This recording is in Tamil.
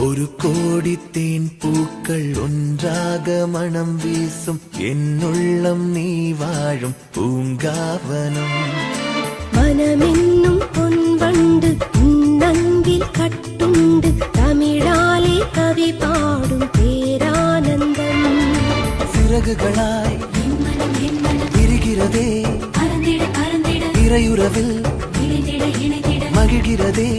ஒரு கோடி தேன் பூக்கள் ஒன்றாக மனம் வீசும் என்னுள்ளம் நீ வாழும் பூங்காவனம். மனமென்னும் பொன்வண்டு நங்கில் கட்டுண்டு தமிழாலே கவி பாடும் பேரானந்தம். சிறகுகளாய் விரிகிறதே இறையுறவில் மகிழ்கிறதே